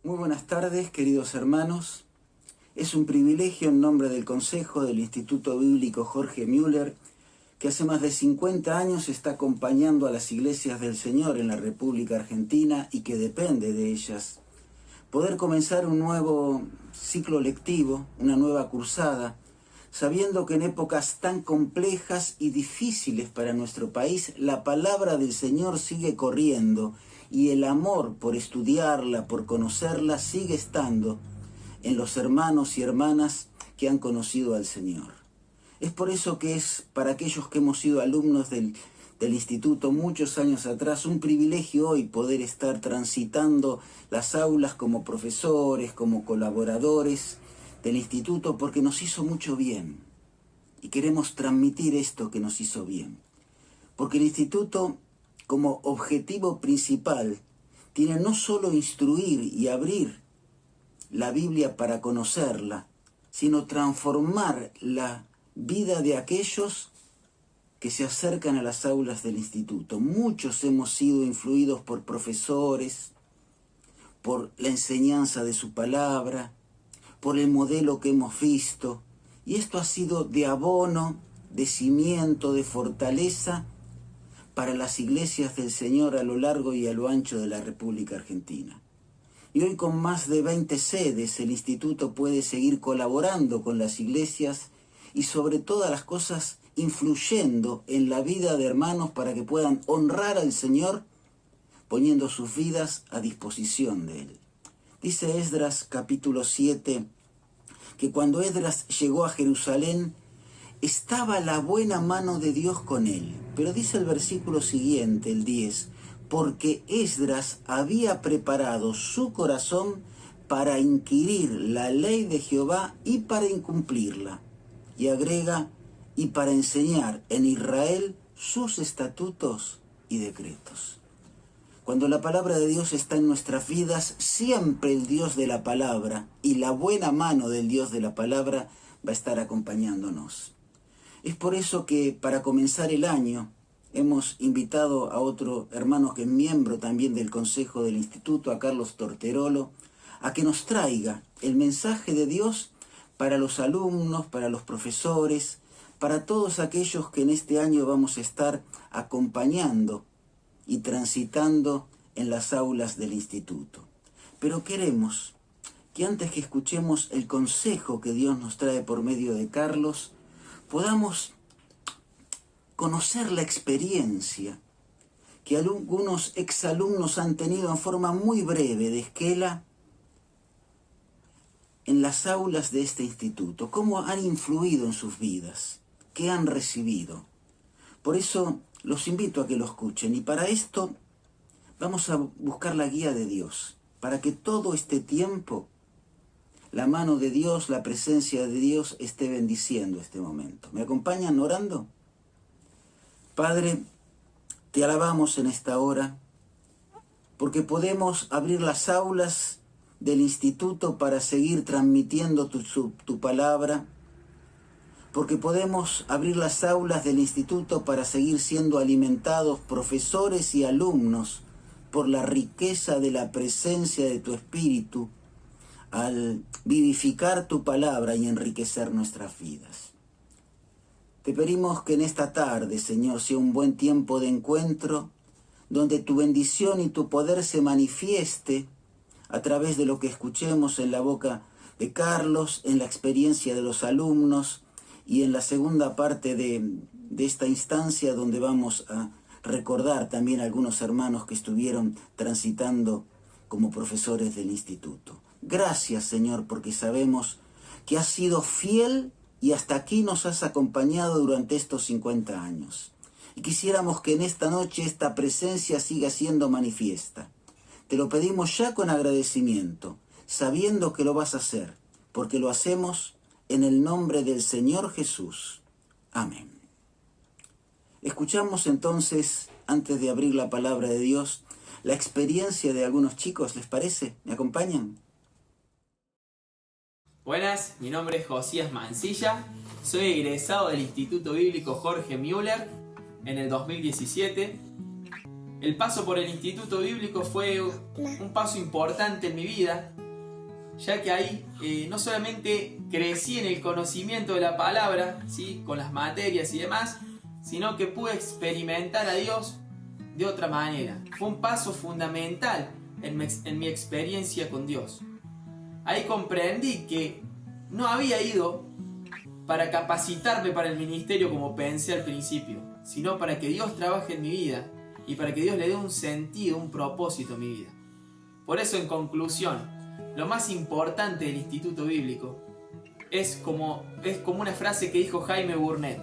Muy buenas tardes, queridos hermanos. Es un privilegio en nombre del Consejo del Instituto Bíblico Jorge Müller, que hace más de 50 años está acompañando a las iglesias del Señor en la República Argentina y que depende de ellas, poder comenzar un nuevo ciclo lectivo, una nueva cursada, sabiendo que en épocas tan complejas y difíciles para nuestro país, la palabra del Señor sigue corriendo y el amor por estudiarla, por conocerla, sigue estando en los hermanos y hermanas que han conocido al Señor. Es por eso que es para aquellos que hemos sido alumnos del instituto muchos años atrás, un privilegio hoy poder estar transitando las aulas como profesores, como colaboradores del instituto, porque nos hizo mucho bien. Y queremos transmitir esto que nos hizo bien. Porque el instituto, como objetivo principal, tiene no solo instruir y abrir la Biblia para conocerla, sino transformar la vida de aquellos que se acercan a las aulas del instituto. Muchos hemos sido influidos por profesores, por la enseñanza de su palabra, por el modelo que hemos visto, y esto ha sido de abono, de cimiento, de fortaleza para las iglesias del Señor a lo largo y a lo ancho de la República Argentina. Y hoy, con más de 20 sedes, el instituto puede seguir colaborando con las iglesias y sobre todas las cosas influyendo en la vida de hermanos para que puedan honrar al Señor poniendo sus vidas a disposición de Él. Dice Esdras capítulo 7 que cuando Esdras llegó a Jerusalén estaba la buena mano de Dios con él. Pero dice el versículo siguiente, el 10, porque Esdras había preparado su corazón para inquirir la ley de Jehová y para incumplirla. Y agrega, y para enseñar en Israel sus estatutos y decretos. Cuando la palabra de Dios está en nuestras vidas, siempre el Dios de la palabra y la buena mano del Dios de la palabra va a estar acompañándonos. Es por eso que para comenzar el año hemos invitado a otro hermano que es miembro también del Consejo del Instituto, a Carlos Torterolo, a que nos traiga el mensaje de Dios para los alumnos, para los profesores, para todos aquellos que en este año vamos a estar acompañando y transitando en las aulas del instituto. Pero queremos que antes que escuchemos el consejo que Dios nos trae por medio de Carlos, podamos conocer la experiencia que algunos exalumnos han tenido en forma muy breve de esquela en las aulas de este instituto, cómo han influido en sus vidas, qué han recibido. Por eso los invito a que lo escuchen y para esto vamos a buscar la guía de Dios, para que todo este tiempo la mano de Dios, la presencia de Dios esté bendiciendo este momento. ¿Me acompañan orando? Padre, te alabamos en esta hora porque podemos abrir las aulas del instituto para seguir transmitiendo tu palabra, porque podemos abrir las aulas del instituto para seguir siendo alimentados profesores y alumnos por la riqueza de la presencia de tu Espíritu al vivificar tu palabra y enriquecer nuestras vidas. Te pedimos que en esta tarde, Señor, sea un buen tiempo de encuentro, donde tu bendición y tu poder se manifieste a través de lo que escuchemos en la boca de Carlos, en la experiencia de los alumnos y en la segunda parte de esta instancia donde vamos a recordar también a algunos hermanos que estuvieron transitando como profesores del instituto. Gracias, Señor, porque sabemos que has sido fiel y hasta aquí nos has acompañado durante estos 50 años. Y quisiéramos que en esta noche esta presencia siga siendo manifiesta. Te lo pedimos ya con agradecimiento, sabiendo que lo vas a hacer, porque lo hacemos en el nombre del Señor Jesús. Amén. Escuchamos entonces, antes de abrir la palabra de Dios, la experiencia de algunos chicos, ¿les parece? ¿Me acompañan? Buenas, mi nombre es Josías Mancilla, soy egresado del Instituto Bíblico Jorge Müller en el 2017 El paso por el Instituto Bíblico fue un paso importante en mi vida, ya que ahí no solamente crecí en el conocimiento de la palabra, ¿sí?, con las materias y demás, sino que pude experimentar a Dios de otra manera. Fue un paso fundamental en mi experiencia con Dios. Ahí comprendí que no había ido para capacitarme para el ministerio como pensé al principio, sino para que Dios trabaje en mi vida y para que Dios le dé un sentido, un propósito a mi vida. Por eso, en conclusión, lo más importante del Instituto Bíblico es como una frase que dijo Jaime Burnett: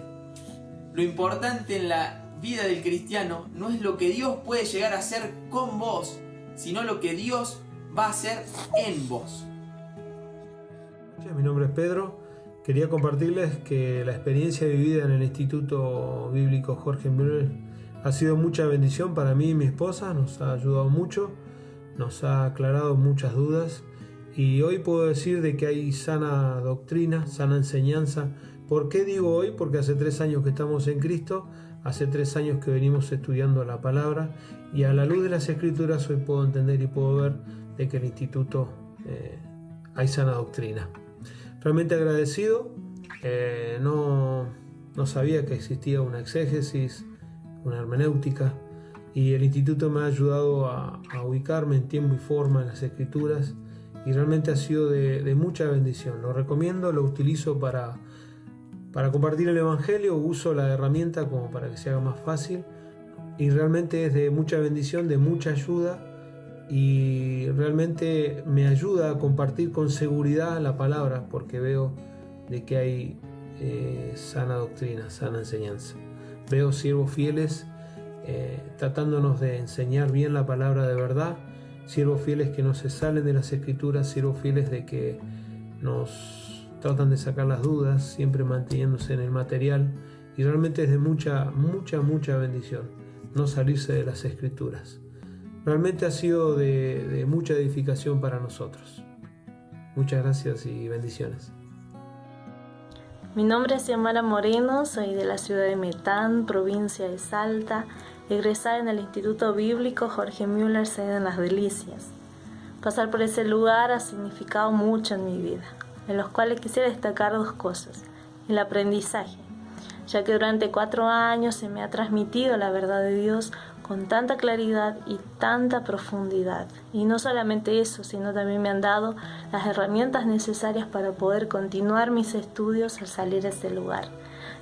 lo importante en la vida del cristiano no es lo que Dios puede llegar a hacer con vos, sino lo que Dios va a hacer en vos. Mi nombre es Pedro. Quería compartirles que la experiencia vivida en el Instituto Bíblico Jorge Müller ha sido mucha bendición para mí y mi esposa. Nos ha ayudado mucho, nos ha aclarado muchas dudas, y hoy puedo decir de que hay sana doctrina, sana enseñanza. ¿Por qué digo hoy? Porque hace 3 años que estamos en Cristo, hace 3 años que venimos estudiando la palabra, y a la luz de las Escrituras hoy puedo entender y puedo ver de que en el Instituto hay sana doctrina. Realmente agradecido. No sabía que existía una exégesis, una hermenéutica, y el instituto me ha ayudado a ubicarme en tiempo y forma en las Escrituras, y realmente ha sido de mucha bendición. Lo recomiendo, lo utilizo para compartir el Evangelio, uso la herramienta como para que se haga más fácil, y realmente es de mucha bendición, de mucha ayuda, y realmente me ayuda a compartir con seguridad la palabra, porque veo de que hay sana doctrina, sana enseñanza. Veo siervos fieles tratándonos de enseñar bien la palabra de verdad, siervos fieles que no se salen de las Escrituras, siervos fieles de que nos tratan de sacar las dudas, siempre manteniéndose en el material, y realmente es de mucha bendición no salirse de las Escrituras. Realmente ha sido de mucha edificación para nosotros. Muchas gracias y bendiciones. Mi nombre es Xiomara Moreno, soy de la ciudad de Metán, provincia de Salta, egresada en el Instituto Bíblico Jorge Müller, sede en Las Delicias. Pasar por ese lugar ha significado mucho en mi vida, en los cuales quisiera destacar 2 cosas. El aprendizaje, ya que durante 4 años se me ha transmitido la verdad de Dios con tanta claridad y tanta profundidad. Y no solamente eso, sino también me han dado las herramientas necesarias para poder continuar mis estudios al salir de ese lugar.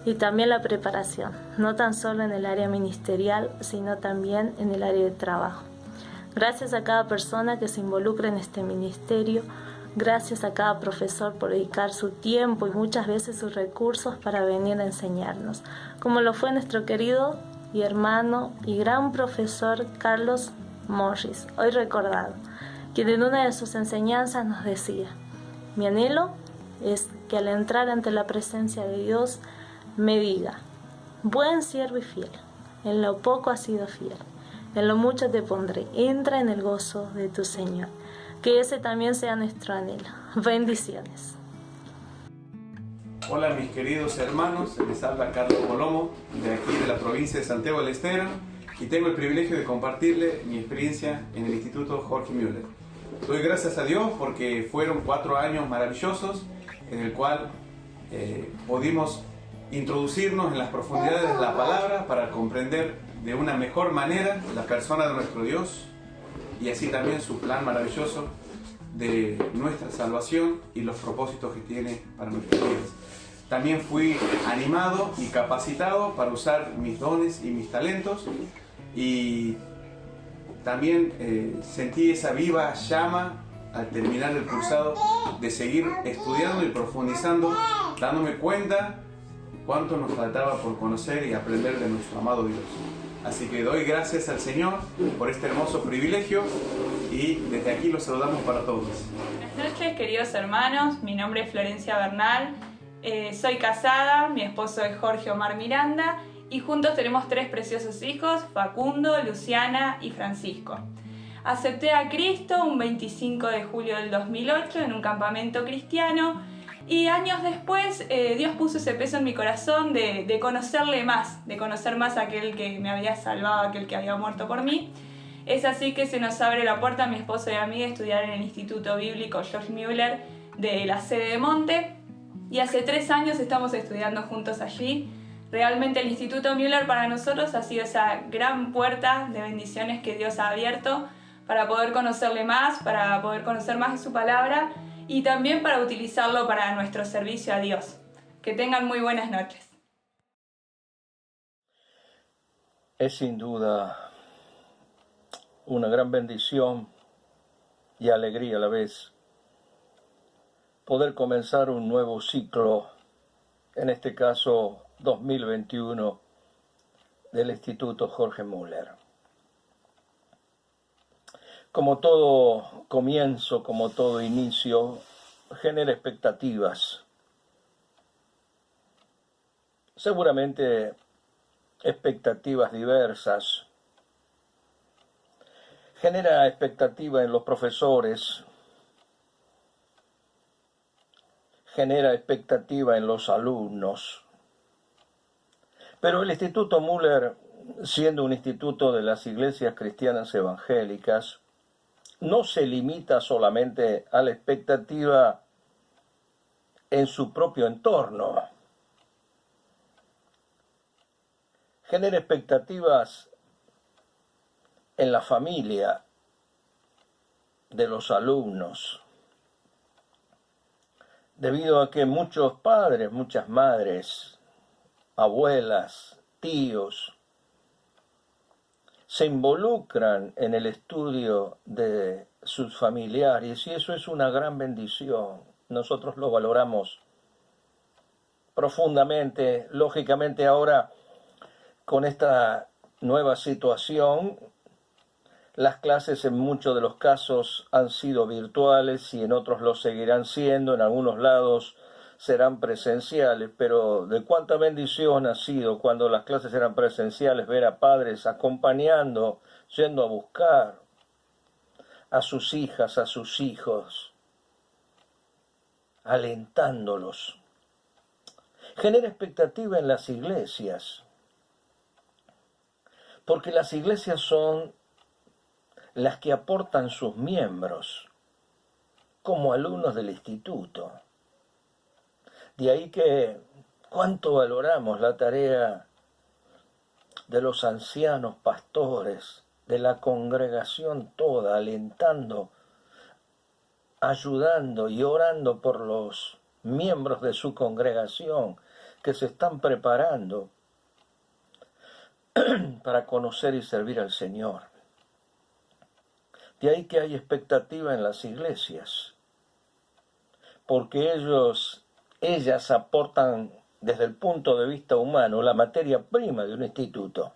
Y también la preparación, no tan solo en el área ministerial, sino también en el área de trabajo. Gracias a cada persona que se involucra en este ministerio, gracias a cada profesor por dedicar su tiempo y muchas veces sus recursos para venir a enseñarnos, como lo fue nuestro querido y hermano y gran profesor Carlos Morris, hoy recordado, quien en una de sus enseñanzas nos decía: mi anhelo es que al entrar ante la presencia de Dios me diga: buen siervo y fiel, en lo poco has sido fiel, en lo mucho te pondré, entra en el gozo de tu Señor. Que ese también sea nuestro anhelo. Bendiciones. Hola mis queridos hermanos, les habla Carlos Colomo, de aquí de la provincia de Santiago del Estero, y tengo el privilegio de compartirle mi experiencia en el Instituto Jorge Müller. Doy gracias a Dios porque fueron 4 años maravillosos en el cual pudimos introducirnos en las profundidades de la palabra para comprender de una mejor manera la persona de nuestro Dios, y así también su plan maravilloso de nuestra salvación y los propósitos que tiene para nuestras vidas. También fui animado y capacitado para usar mis dones y mis talentos, y también sentí esa viva llama al terminar el cursado de seguir estudiando y profundizando, dándome cuenta cuánto nos faltaba por conocer y aprender de nuestro amado Dios. Así que doy gracias al Señor por este hermoso privilegio, y desde aquí los saludamos para todos. Buenas noches, queridos hermanos. Mi nombre es Florencia Bernal. Soy casada, mi esposo es Jorge Omar Miranda, y juntos tenemos 3 preciosos hijos: Facundo, Luciana y Francisco. Acepté a Cristo un 25 de julio del 2008 en un campamento cristiano, Y años después Dios puso ese peso en mi corazón de conocerle más, de conocer más a aquel que me había salvado, aquel que había muerto por mí. Es así que se nos abre la puerta a mi esposo y a mí de estudiar en el Instituto Bíblico George Mueller de la sede de Monte. Y hace 3 años estamos estudiando juntos allí. Realmente el Instituto Mueller para nosotros ha sido esa gran puerta de bendiciones que Dios ha abierto para poder conocerle más, para poder conocer más de su palabra y también para utilizarlo para nuestro servicio a Dios. Que tengan muy buenas noches. Es sin duda una gran bendición y alegría a la vez poder comenzar un nuevo ciclo, en este caso 2021, del Instituto Jorge Mueller. Como todo comienzo, como todo inicio, genera expectativas. Seguramente expectativas diversas. Genera expectativa en los profesores, genera expectativa en los alumnos. Pero el Instituto Mueller, siendo un instituto de las iglesias cristianas evangélicas, no se limita solamente a la expectativa en su propio entorno. Genera expectativas en la familia de los alumnos, debido a que muchos padres, muchas madres, abuelas, tíos, se involucran en el estudio de sus familiares y eso es una gran bendición. Nosotros lo valoramos profundamente. Lógicamente ahora, con esta nueva situación, las clases en muchos de los casos han sido virtuales y en otros lo seguirán siendo, en algunos lados serán presenciales, pero de cuánta bendición ha sido cuando las clases eran presenciales ver a padres acompañando, yendo a buscar a sus hijas, a sus hijos, alentándolos. Genera expectativa en las iglesias, porque las iglesias son las que aportan sus miembros como alumnos del instituto. De ahí que cuánto valoramos la tarea de los ancianos pastores, de la congregación toda, alentando, ayudando y orando por los miembros de su congregación que se están preparando para conocer y servir al Señor. De ahí que hay expectativa en las iglesias, porque ellas aportan desde el punto de vista humano la materia prima de un instituto,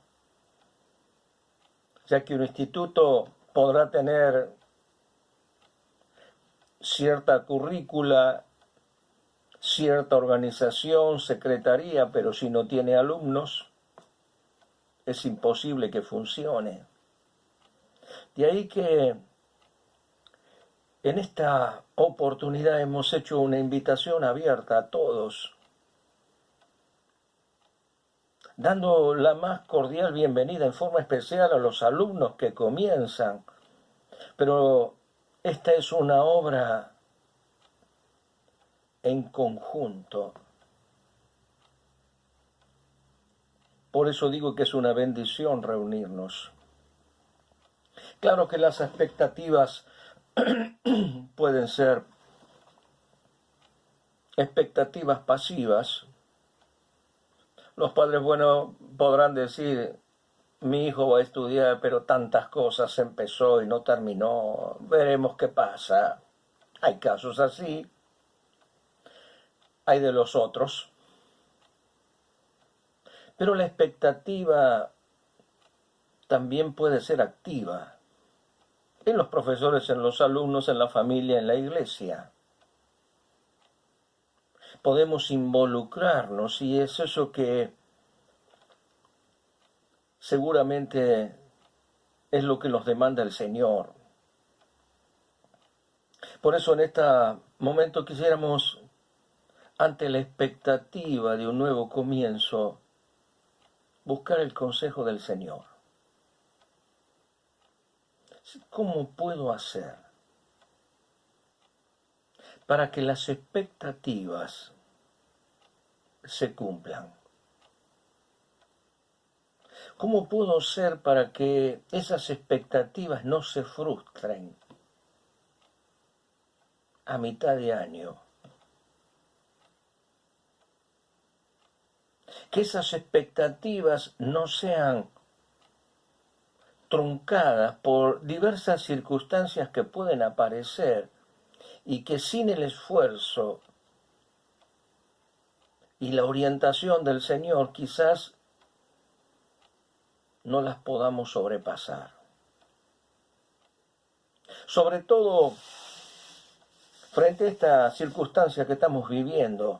ya que un instituto podrá tener cierta currícula, cierta organización, secretaría, pero si no tiene alumnos, es imposible que funcione. De ahí que en esta oportunidad hemos hecho una invitación abierta a todos, dando la más cordial bienvenida en forma especial a los alumnos que comienzan. Pero esta es una obra en conjunto. Por eso digo que es una bendición reunirnos. Claro que las expectativas pueden ser expectativas pasivas. Los padres buenos podrán decir, mi hijo va a estudiar, pero tantas cosas empezó y no terminó, veremos qué pasa. Hay casos así, hay de los otros. Pero la expectativa también puede ser activa. En los profesores, en los alumnos, en la familia, en la iglesia. Podemos involucrarnos y es eso que seguramente es lo que nos demanda el Señor. Por eso en este momento quisiéramos ante la expectativa de un nuevo comienzo, buscar el consejo del Señor. ¿Cómo puedo hacer para que las expectativas se cumplan? ¿Cómo puedo hacer para que esas expectativas no se frustren a mitad de año? Que esas expectativas no sean truncadas por diversas circunstancias que pueden aparecer y que sin el esfuerzo y la orientación del Señor quizás no las podamos sobrepasar. Sobre todo frente a esta circunstancia que estamos viviendo,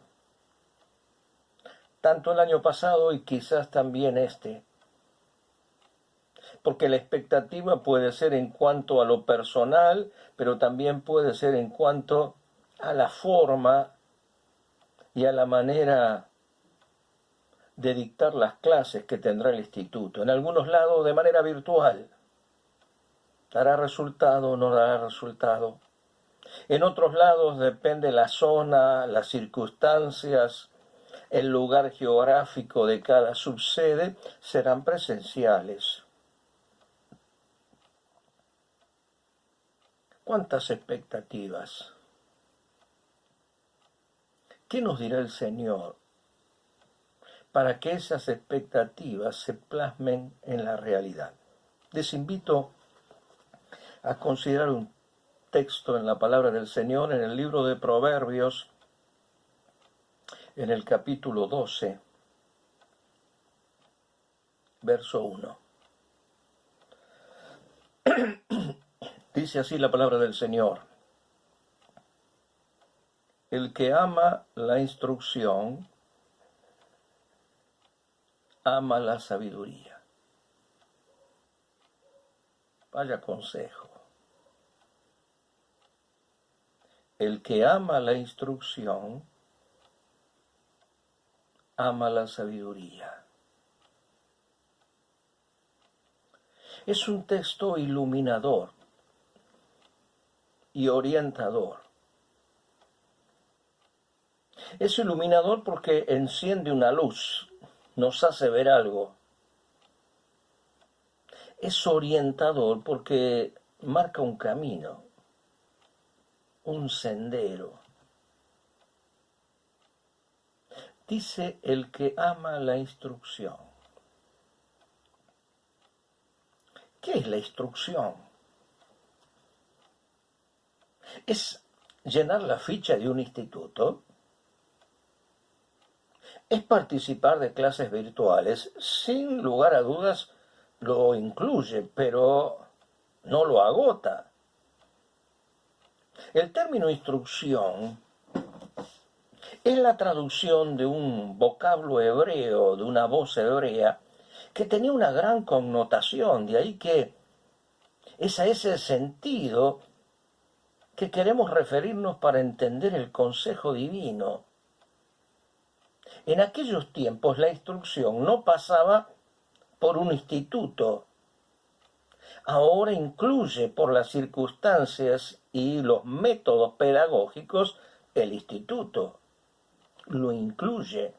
tanto el año pasado y quizás también este, porque la expectativa puede ser en cuanto a lo personal, pero también puede ser en cuanto a la forma y a la manera de dictar las clases que tendrá el instituto. En algunos lados de manera virtual. ¿Dará resultado o no dará resultado? En otros lados depende la zona, las circunstancias, el lugar geográfico de cada subsede, serán presenciales. ¿Cuántas expectativas? ¿Qué nos dirá el Señor para que esas expectativas se plasmen en la realidad? Les invito a considerar un texto en la palabra del Señor en el libro de Proverbios, en el capítulo 12, verso 1. Dice así la palabra del Señor: el que ama la instrucción, ama la sabiduría. Vaya consejo. El que ama la instrucción, ama la sabiduría. Es un texto iluminador y orientador. Es iluminador porque enciende una luz, nos hace ver algo. Es orientador porque marca un camino, un sendero. Dice el que ama la instrucción. ¿Qué es la instrucción? ¿Es llenar la ficha de un instituto? ¿Es participar de clases virtuales? Sin lugar a dudas lo incluye, pero no lo agota. El término instrucción es la traducción de un vocablo hebreo, de una voz hebrea, que tenía una gran connotación, de ahí que es a ese sentido que queremos referirnos para entender el consejo divino. En aquellos tiempos la instrucción no pasaba por un instituto. Ahora incluye por las circunstancias y los métodos pedagógicos el instituto. Lo incluye.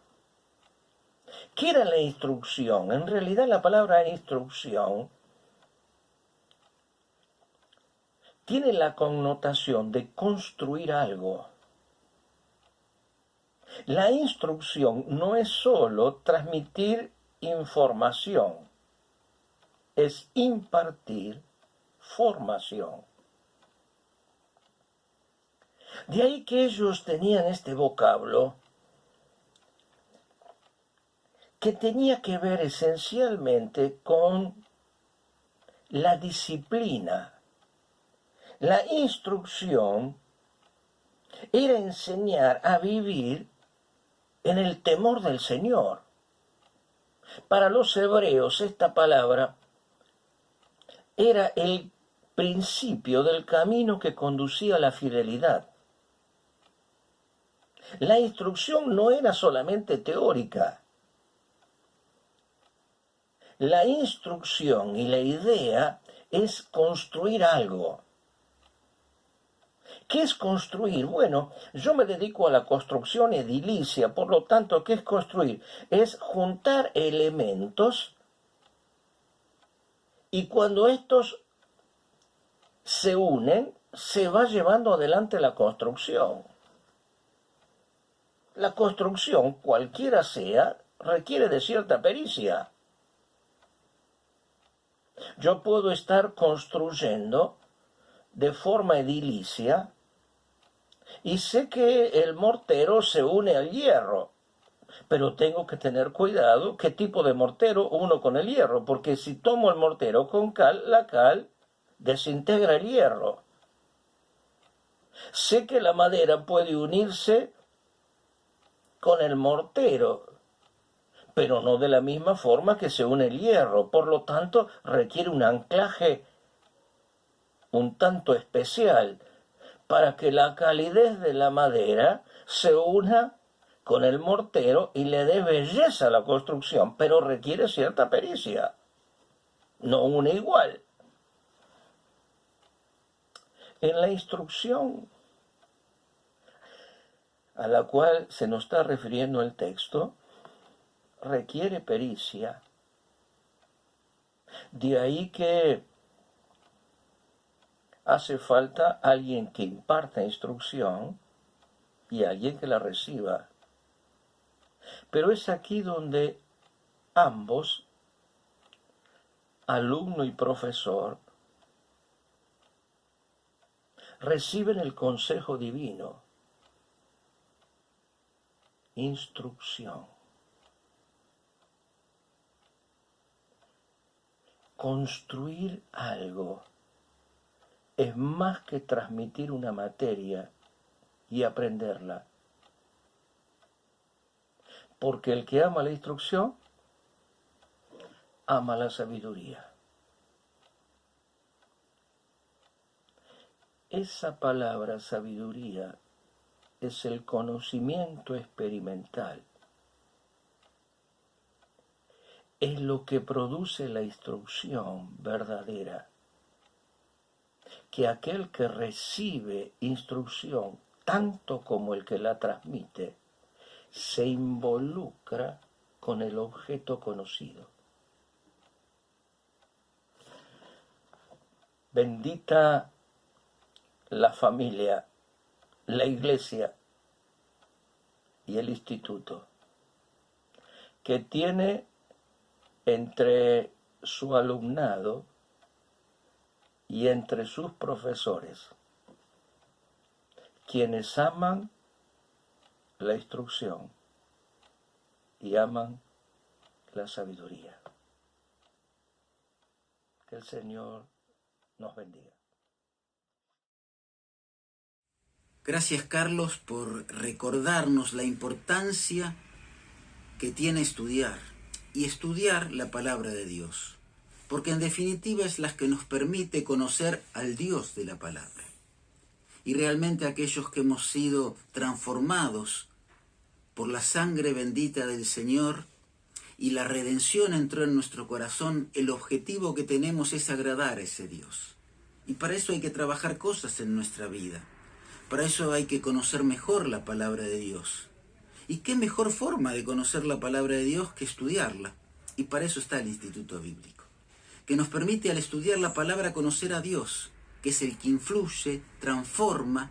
¿Qué era la instrucción? En realidad la palabra instrucción tiene la connotación de construir algo. La instrucción no es solo transmitir información, es impartir formación. De ahí que ellos tenían este vocablo que tenía que ver esencialmente con la disciplina. La instrucción era enseñar a vivir en el temor del Señor. Para los hebreos esta palabra era el principio del camino que conducía a la fidelidad. La instrucción no era solamente teórica. La instrucción y la idea es construir algo. ¿Qué es construir? Bueno, yo me dedico a la construcción edilicia, por lo tanto, ¿qué es construir? Es juntar elementos y cuando estos se unen, se va llevando adelante la construcción. La construcción, cualquiera sea, requiere de cierta pericia. Yo puedo estar construyendo de forma edilicia y sé que el mortero se une al hierro, pero tengo que tener cuidado qué tipo de mortero uno con el hierro, porque si tomo el mortero con cal, la cal desintegra el hierro. Sé que la madera puede unirse con el mortero, pero no de la misma forma que se une el hierro. Por lo tanto, requiere un anclaje un tanto especial para que la calidez de la madera se una con el mortero y le dé belleza a la construcción, pero requiere cierta pericia, no una igual. En la instrucción a la cual se nos está refiriendo el texto, requiere pericia. De ahí que hace falta alguien que imparta instrucción y alguien que la reciba. Pero es aquí donde ambos, alumno y profesor, reciben el consejo divino, instrucción. Construir algo es más que transmitir una materia y aprenderla. Porque el que ama la instrucción, ama la sabiduría. Esa palabra sabiduría es el conocimiento experimental. Es lo que produce la instrucción verdadera. Que aquel que recibe instrucción, tanto como el que la transmite, se involucra con el objeto conocido. Bendita la familia, la iglesia y el instituto, que tiene entre su alumnado y entre sus profesores quienes aman la instrucción y aman la sabiduría. Que el Señor nos bendiga. Gracias, Carlos, por recordarnos la importancia que tiene estudiar y estudiar la palabra de Dios, porque en definitiva es la que nos permite conocer al Dios de la palabra. Y realmente aquellos que hemos sido transformados por la sangre bendita del Señor y la redención entró en nuestro corazón, el objetivo que tenemos es agradar a ese Dios. Y para eso hay que trabajar cosas en nuestra vida. Para eso hay que conocer mejor la palabra de Dios. ¿Y qué mejor forma de conocer la palabra de Dios que estudiarla? Y para eso está el Instituto Bíblico, que nos permite al estudiar la palabra conocer a Dios, que es el que influye, transforma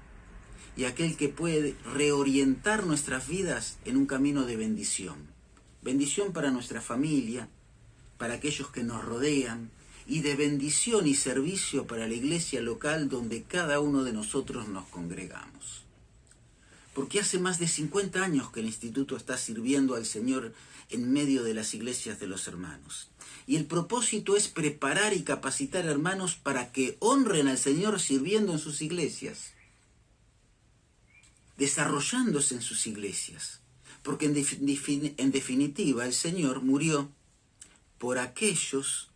y aquel que puede reorientar nuestras vidas en un camino de bendición. Bendición para nuestra familia, para aquellos que nos rodean, y de bendición y servicio para la iglesia local donde cada uno de nosotros nos congregamos. Porque hace más de 50 años que el instituto está sirviendo al Señor en medio de las iglesias de los hermanos. Y el propósito es preparar y capacitar hermanos para que honren al Señor sirviendo en sus iglesias, desarrollándose en sus iglesias. Porque en definitiva el Señor murió por aquellos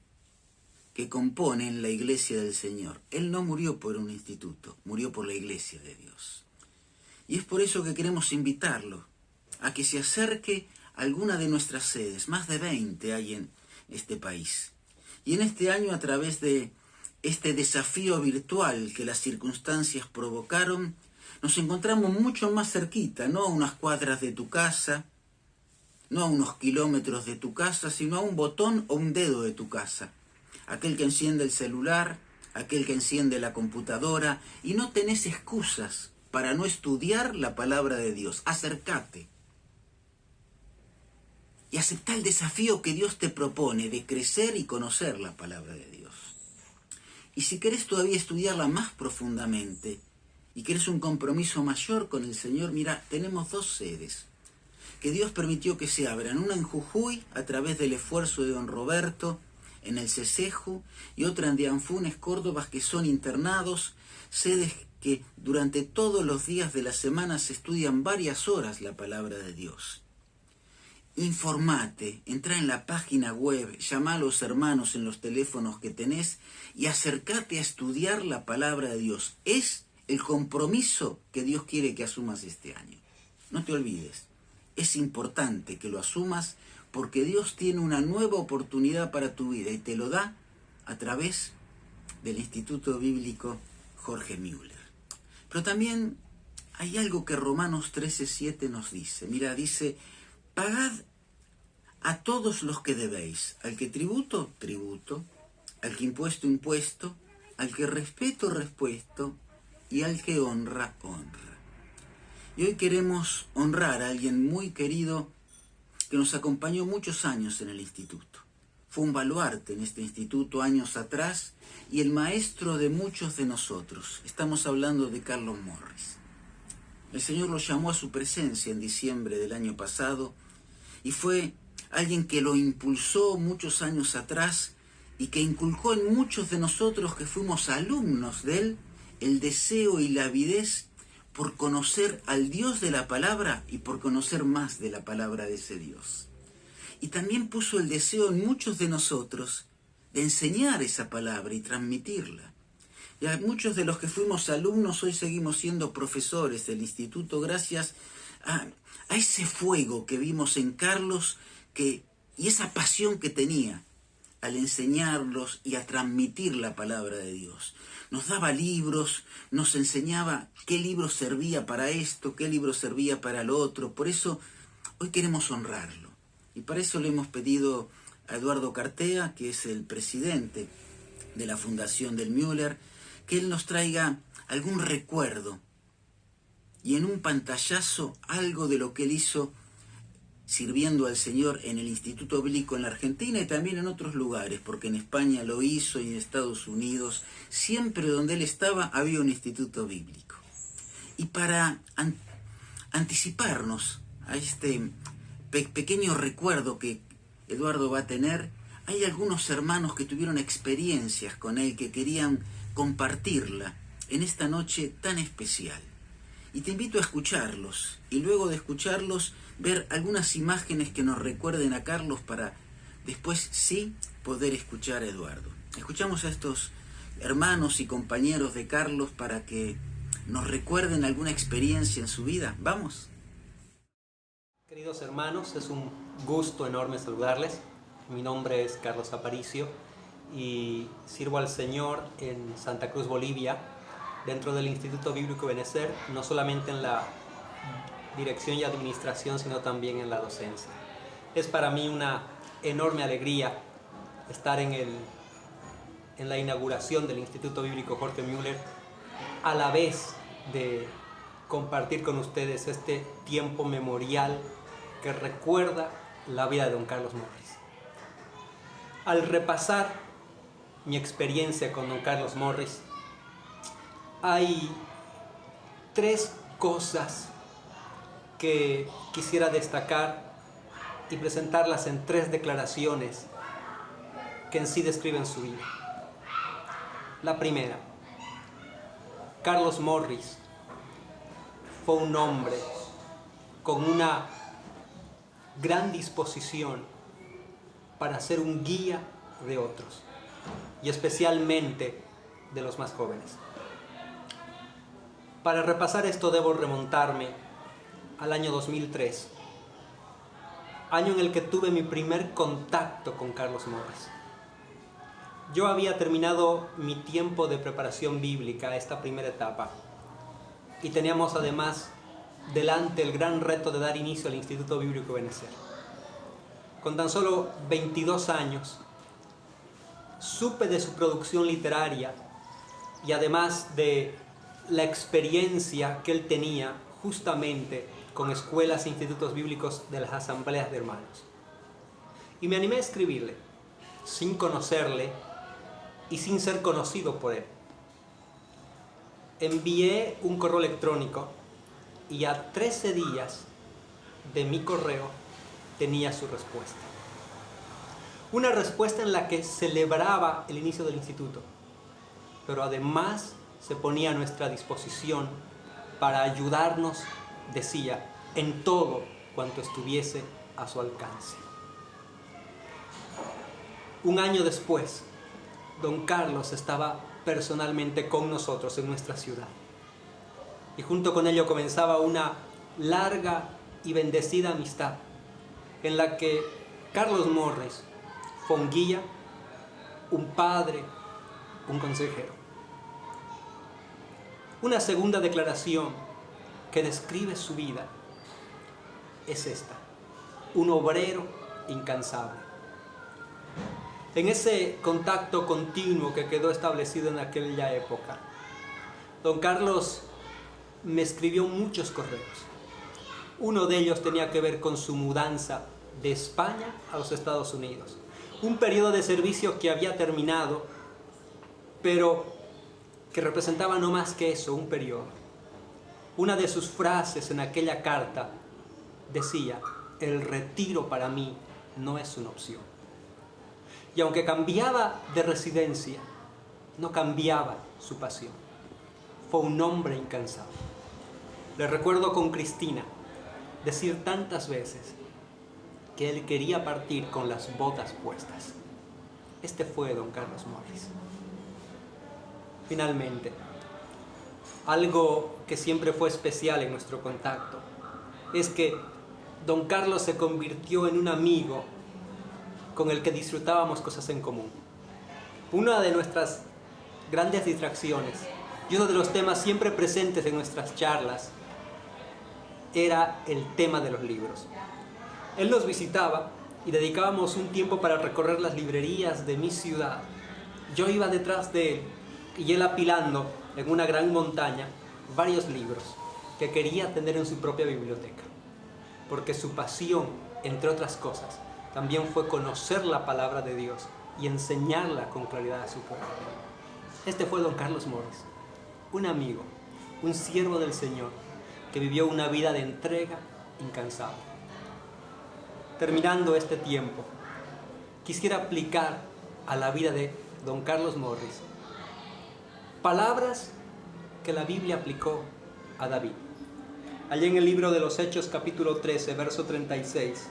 que componen la iglesia del Señor. Él no murió por un instituto, murió por la iglesia de Dios. Y es por eso que queremos invitarlo a que se acerque a alguna de nuestras sedes. Más de 20 hay en este país. Y en este año, a través de este desafío virtual que las circunstancias provocaron, nos encontramos mucho más cerquita, no a unas cuadras de tu casa, no a unos kilómetros de tu casa, sino a un botón o un dedo de tu casa. Aquel que enciende el celular, aquel que enciende la computadora, y no tenés excusas para no estudiar la palabra de Dios. Acércate y aceptá el desafío que Dios te propone de crecer y conocer la palabra de Dios. Y si querés todavía estudiarla más profundamente y querés un compromiso mayor con el Señor, mira, tenemos 2 sedes que Dios permitió que se abran. Una en Jujuy, a través del esfuerzo de don Roberto, en el Ceseju, y otra en Dianfunes, Córdoba, que son internados, sedes que durante todos los días de la semana se estudian varias horas la palabra de Dios. Informate, entra en la página web, llama a los hermanos en los teléfonos que tenés y acércate a estudiar la palabra de Dios. Es el compromiso que Dios quiere que asumas este año. No te olvides, es importante que lo asumas porque Dios tiene una nueva oportunidad para tu vida y te lo da a través del Instituto Bíblico Jorge Müller. Pero también hay algo que Romanos 13:7 nos dice. Mira, dice: pagad a todos los que debéis, al que tributo, tributo, al que impuesto, impuesto, al que respeto, respeto, y al que honra, honra. Y hoy queremos honrar a alguien muy querido que nos acompañó muchos años en el instituto. Fue un baluarte en este instituto años atrás y el maestro de muchos de nosotros. Estamos hablando de Carlos Morris. El Señor lo llamó a su presencia en diciembre del año pasado y fue alguien que lo impulsó muchos años atrás y que inculcó en muchos de nosotros que fuimos alumnos de él el deseo y la avidez por conocer al Dios de la palabra y por conocer más de la palabra de ese Dios. Y también puso el deseo en muchos de nosotros de enseñar esa palabra y transmitirla. Y a muchos de los que fuimos alumnos hoy seguimos siendo profesores del instituto gracias a ese fuego que vimos en Carlos y esa pasión que tenía al enseñarlos y a transmitir la palabra de Dios. Nos daba libros, nos enseñaba qué libro servía para esto, qué libro servía para lo otro. Por eso hoy queremos honrarlo. Y para eso le hemos pedido a Eduardo Cartea, que es el presidente de la Fundación del Müller, que él nos traiga algún recuerdo y en un pantallazo algo de lo que él hizo sirviendo al Señor en el Instituto Bíblico en la Argentina y también en otros lugares, porque en España lo hizo y en Estados Unidos, siempre donde él estaba había un instituto bíblico. Y para anticiparnos a este pequeño recuerdo que Eduardo va a tener, hay algunos hermanos que tuvieron experiencias con él que querían compartirla en esta noche tan especial. Y te invito a escucharlos y luego de escucharlos ver algunas imágenes que nos recuerden a Carlos para después sí poder escuchar a Eduardo. Escuchamos a estos hermanos y compañeros de Carlos para que nos recuerden alguna experiencia en su vida. ¿Vamos? Queridos hermanos, es un gusto enorme saludarles. Mi nombre es Carlos Aparicio y sirvo al Señor en Santa Cruz, Bolivia, dentro del Instituto Bíblico Benecer, no solamente en la dirección y administración, sino también en la docencia. Es para mí una enorme alegría estar en la inauguración del Instituto Bíblico Jorge Müller, a la vez de compartir con ustedes este tiempo memorial que recuerda la vida de don Carlos Morris. Al repasar mi experiencia con don Carlos Morris, hay 3 cosas que quisiera destacar y presentarlas en 3 declaraciones que en sí describen su vida. La primera: Carlos Morris fue un hombre con una gran disposición para ser un guía de otros y especialmente de los más jóvenes. Para repasar esto debo remontarme al año 2003, año en el que tuve mi primer contacto con Carlos Morris. Yo había terminado mi tiempo de preparación bíblica, esta primera etapa, y teníamos además delante el gran reto de dar inicio al Instituto Bíblico Benecer. Con tan solo 22 años, supe de su producción literaria y además de la experiencia que él tenía justamente con escuelas e institutos bíblicos de las asambleas de hermanos. Y me animé a escribirle, sin conocerle y sin ser conocido por él. Envié un correo electrónico y a 13 días de mi correo tenía su respuesta. Una respuesta en la que celebraba el inicio del instituto, pero además se ponía a nuestra disposición para ayudarnos, decía, en todo cuanto estuviese a su alcance. Un año después, don Carlos estaba personalmente con nosotros en nuestra ciudad. Y junto con ello comenzaba una larga y bendecida amistad en la que Carlos Morris fue un guía, un padre, un consejero. Una segunda declaración que describe su vida es esta: un obrero incansable. En ese contacto continuo que quedó establecido en aquella época, don Carlos me escribió muchos correos. Uno de ellos tenía que ver con su mudanza de España a los Estados Unidos. Un periodo de servicio que había terminado, pero que representaba no más que eso, un periodo. Una de sus frases en aquella carta decía: el retiro para mí no es una opción. Y aunque cambiaba de residencia, no cambiaba su pasión. Fue un hombre incansable. Le recuerdo con Cristina decir tantas veces que él quería partir con las botas puestas. Este fue don Carlos Morris. Finalmente, algo que siempre fue especial en nuestro contacto es que don Carlos se convirtió en un amigo con el que disfrutábamos cosas en común. Una de nuestras grandes distracciones y uno de los temas siempre presentes en nuestras charlas era el tema de los libros. Él nos visitaba y dedicábamos un tiempo para recorrer las librerías de mi ciudad. Yo iba detrás de él y él apilando en una gran montaña varios libros que quería tener en su propia biblioteca, porque su pasión, entre otras cosas, también fue conocer la palabra de Dios y enseñarla con claridad a su pueblo. Este fue don Carlos Morris, un amigo, un siervo del Señor que vivió una vida de entrega incansable. Terminando este tiempo, quisiera aplicar a la vida de don Carlos Morris palabras que la Biblia aplicó a David. Allí en el libro de los Hechos, capítulo 13, verso 36,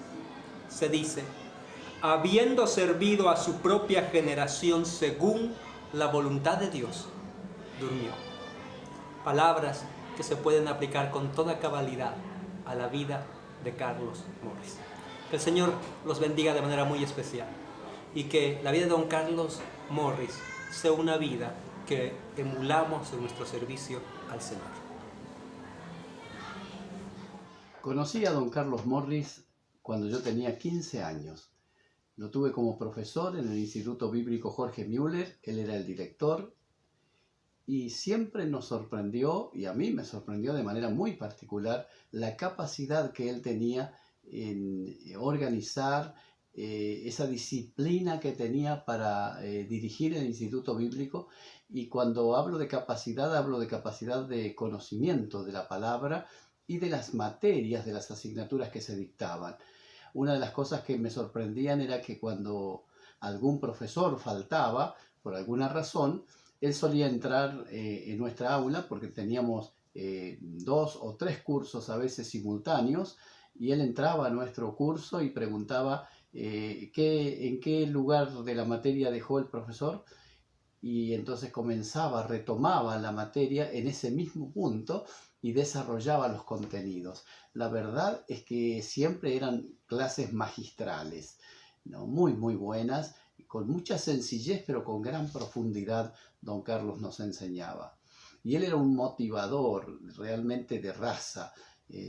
se dice: habiendo servido a su propia generación según la voluntad de Dios, durmió. Palabras que se pueden aplicar con toda cabalidad a la vida de Carlos Morris. Que el Señor los bendiga de manera muy especial y que la vida de don Carlos Morris sea una vida que emulamos en nuestro servicio al Señor. Conocí a don Carlos Morris cuando yo tenía 15 años. Lo tuve como profesor en el Instituto Bíblico Jorge Müller. Él era el director y siempre nos sorprendió, y a mí me sorprendió de manera muy particular, la capacidad que él tenía en organizar, esa disciplina que tenía para dirigir el Instituto Bíblico. Y cuando hablo de capacidad de conocimiento de la palabra y de las materias, de las asignaturas que se dictaban. Una de las cosas que me sorprendían era que cuando algún profesor faltaba, por alguna razón, él solía entrar en nuestra aula, porque teníamos 2 o 3 cursos a veces simultáneos, y él entraba a nuestro curso y preguntaba en qué lugar de la materia dejó el profesor, y entonces retomaba la materia en ese mismo punto y desarrollaba los contenidos. La verdad es que siempre eran clases magistrales, ¿no? Muy, muy buenas, con mucha sencillez, pero con gran profundidad. Don Carlos nos enseñaba. Y él era un motivador realmente de raza.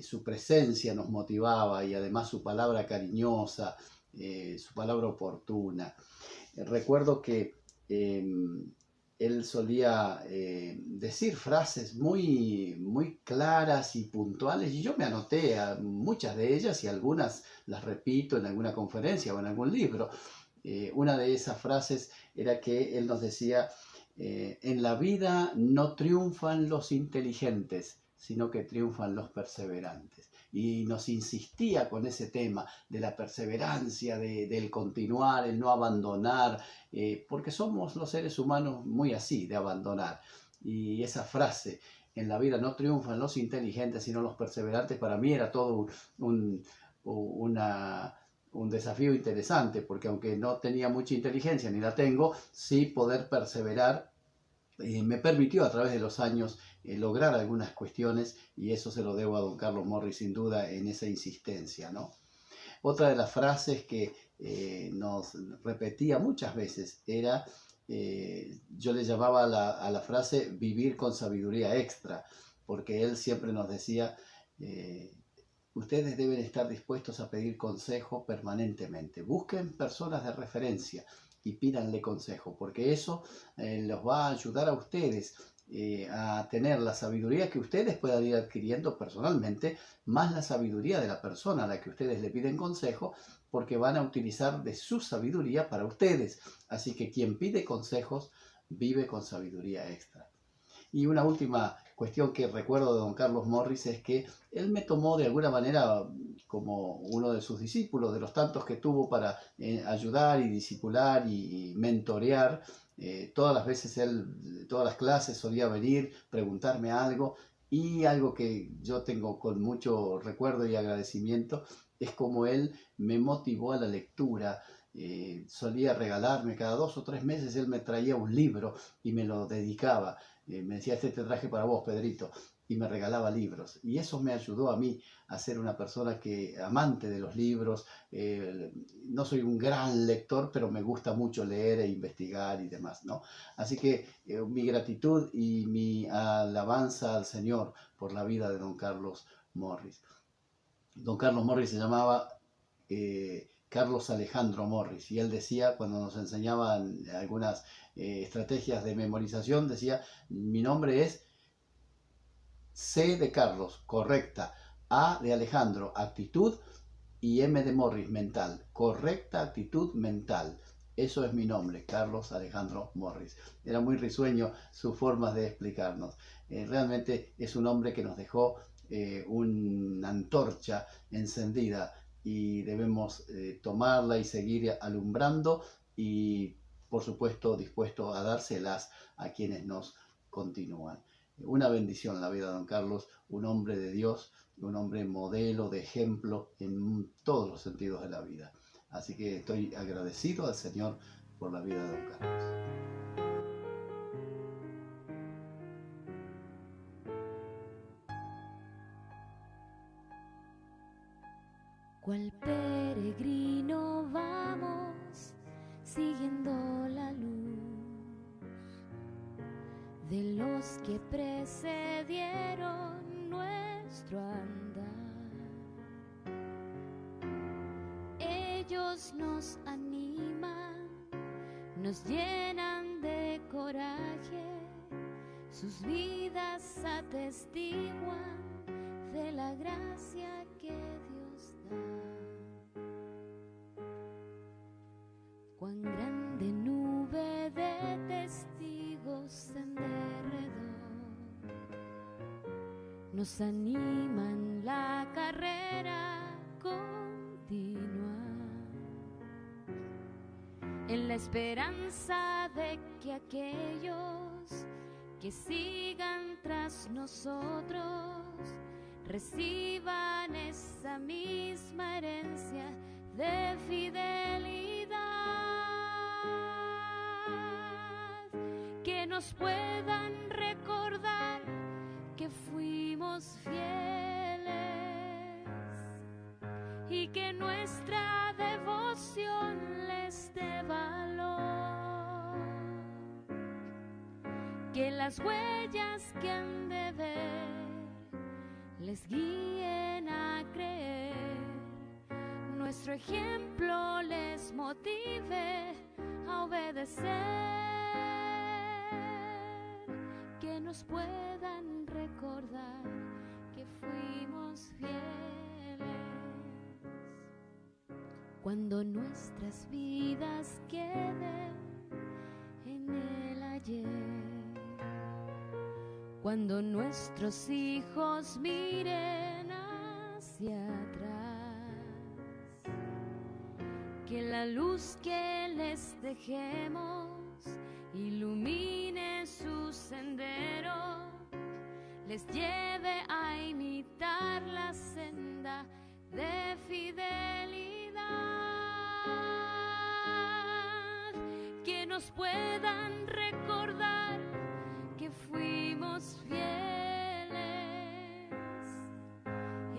Su presencia nos motivaba y además su palabra cariñosa, su palabra oportuna. Recuerdo que él solía decir frases muy, muy claras y puntuales, y yo me anoté a muchas de ellas y algunas las repito en alguna conferencia o en algún libro. Una de esas frases era que él nos decía: en la vida no triunfan los inteligentes, sino que triunfan los perseverantes. Y nos insistía con ese tema de la perseverancia, del continuar, el no abandonar, porque somos los seres humanos muy así, de abandonar. Y esa frase, en la vida no triunfan los inteligentes, sino los perseverantes, para mí era todo un desafío interesante, porque aunque no tenía mucha inteligencia, ni la tengo, sí poder perseverar me permitió a través de los años lograr algunas cuestiones, y eso se lo debo a don Carlos Morris sin duda, en esa insistencia, ¿no? Otra de las frases que nos repetía muchas veces era, yo le llamaba a la frase vivir con sabiduría extra, porque él siempre nos decía: ustedes deben estar dispuestos a pedir consejo permanentemente. Busquen personas de referencia y pídanle consejo, porque eso los va a ayudar a ustedes a tener la sabiduría que ustedes puedan ir adquiriendo personalmente, más la sabiduría de la persona a la que ustedes le piden consejo, porque van a utilizar de su sabiduría para ustedes. Así que quien pide consejos vive con sabiduría extra. Y una última cuestión que recuerdo de don Carlos Morris es que él me tomó de alguna manera como uno de sus discípulos, de los tantos que tuvo para ayudar y discipular y mentorear. Todas las veces todas las clases solía venir, preguntarme algo, y algo que yo tengo con mucho recuerdo y agradecimiento es como él me motivó a la lectura. Solía regalarme cada 2 o 3 meses, él me traía un libro y me lo dedicaba. Me decía: este te traje para vos, Pedrito, y me regalaba libros, y eso me ayudó a mí a ser una persona amante de los libros. No soy un gran lector, pero me gusta mucho leer e investigar y demás, ¿no? Así que mi gratitud y mi alabanza al Señor por la vida de don Carlos Morris. Don Carlos Morris se llamaba Carlos Alejandro Morris, y él decía, cuando nos enseñaban algunas estrategias de memorización, decía: mi nombre es C de Carlos, correcta; A de Alejandro, actitud; y M de Morris, mental, correcta actitud mental. Eso es mi nombre, Carlos Alejandro Morris. Era muy risueño su forma de explicarnos. Realmente es un hombre que nos dejó una antorcha encendida, y debemos tomarla y seguir alumbrando, y por supuesto dispuesto a dárselas a quienes nos continúan. Una bendición la vida de don Carlos, un hombre de Dios, un hombre modelo, de ejemplo en todos los sentidos de la vida. Así que estoy agradecido al Señor por la vida de don Carlos. Cual peregrino vamos siguiendo la luz de los que precedieron nuestro andar. Ellos nos animan, nos llenan de coraje, sus vidas atestiguan de la gracia que Dios da. Cuán grande nube de testigos en derredor nos animan la carrera continua, en la esperanza de que aquellos que sigan tras nosotros reciban esa misma herencia de fidelidad. que nos puedan recordar que fuimos fieles y que nuestra devoción les dé valor, que las huellas que han de ver les guíen a creer, nuestro ejemplo les motive a obedecer, que nos puedan recordar que fuimos fieles cuando nuestras vidas queden en el ayer, cuando nuestros hijos miren hacia atrás, que la luz que les dejemos ilumine su sendero, les lleve a imitar la senda de fidelidad, que nos puedan recordar que fuimos fieles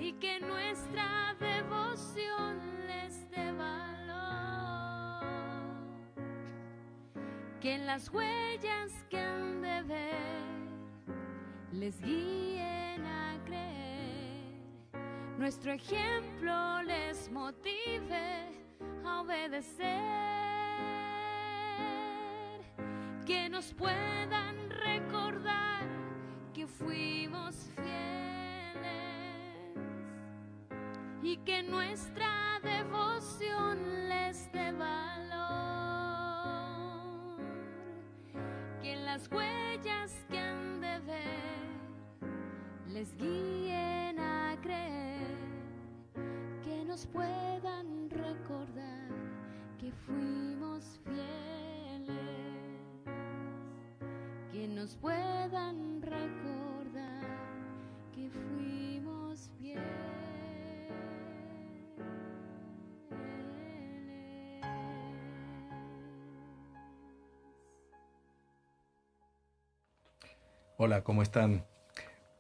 y que nuestra devoción les dé valor, que las huellas que han de ver les guíen a creer, nuestro ejemplo les motive a obedecer, que nos puedan recordar que fuimos fieles y que nuestra devoción les dé valor, que las huellas que han de ver les guíen a creer, que nos puedan recordar que fuimos fieles, que nos puedan recordar que fuimos fieles. Hola, ¿cómo están?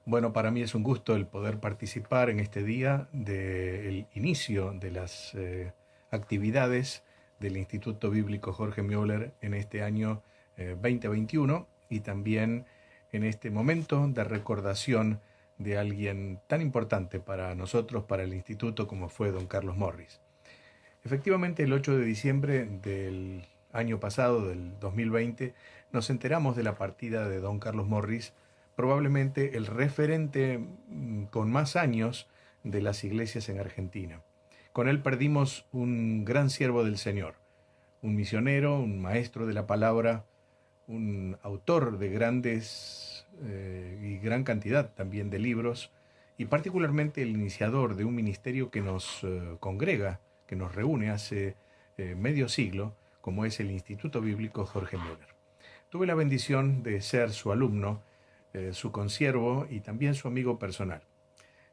Bueno, para mí es un gusto el poder participar en este día del inicio de las actividades del Instituto Bíblico Jorge Müller en este año 2021 y también en este momento de recordación de alguien tan importante para nosotros, para el Instituto, como fue don Carlos Morris. Efectivamente, el 8 de diciembre del año pasado, del 2020, nos enteramos de la partida de don Carlos Morris, probablemente el referente con más años de las iglesias en Argentina. Con él perdimos un gran siervo del Señor, un misionero, un maestro de la palabra, un autor de grandes y gran cantidad también de libros, y particularmente el iniciador de un ministerio que nos congrega, que nos reúne hace medio siglo, como es el Instituto Bíblico Jorge Müller. Tuve la bendición de ser su alumno, su consiervo y también su amigo personal.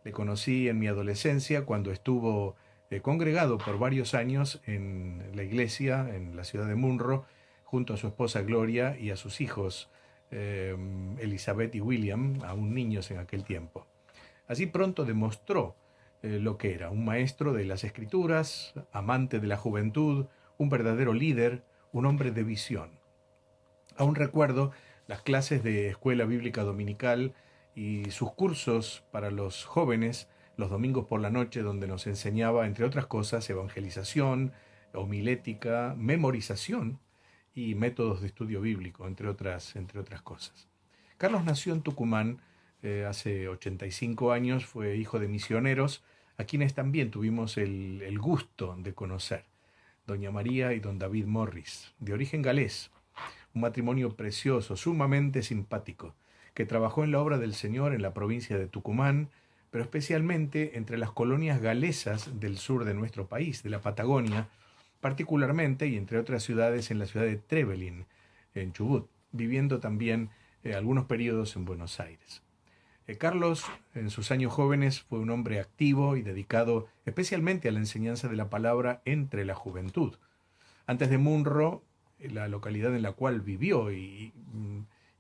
Le conocí en mi adolescencia cuando estuvo congregado por varios años en la iglesia en la ciudad de Munro, junto a su esposa Gloria y a sus hijos Elizabeth y William, aún niños en aquel tiempo. Así pronto demostró lo que era, un maestro de las Escrituras, amante de la juventud, un verdadero líder, un hombre de visión. Aún recuerdo las clases de escuela bíblica dominical y sus cursos para los jóvenes los domingos por la noche, donde nos enseñaba, entre otras cosas, evangelización, homilética, memorización y métodos de estudio bíblico, entre otras cosas. Carlos nació en Tucumán hace 85 años, fue hijo de misioneros, a quienes también tuvimos el gusto de conocer, doña María y don David Morris, de origen galés, un matrimonio precioso, sumamente simpático, que trabajó en la obra del Señor en la provincia de Tucumán, pero especialmente entre las colonias galesas del sur de nuestro país, de la Patagonia, particularmente y entre otras ciudades en la ciudad de Trevelin, en Chubut, viviendo también algunos periodos en Buenos Aires. Carlos, en sus años jóvenes, fue un hombre activo y dedicado especialmente a la enseñanza de la palabra entre la juventud. Antes de Munro, la localidad en la cual vivió y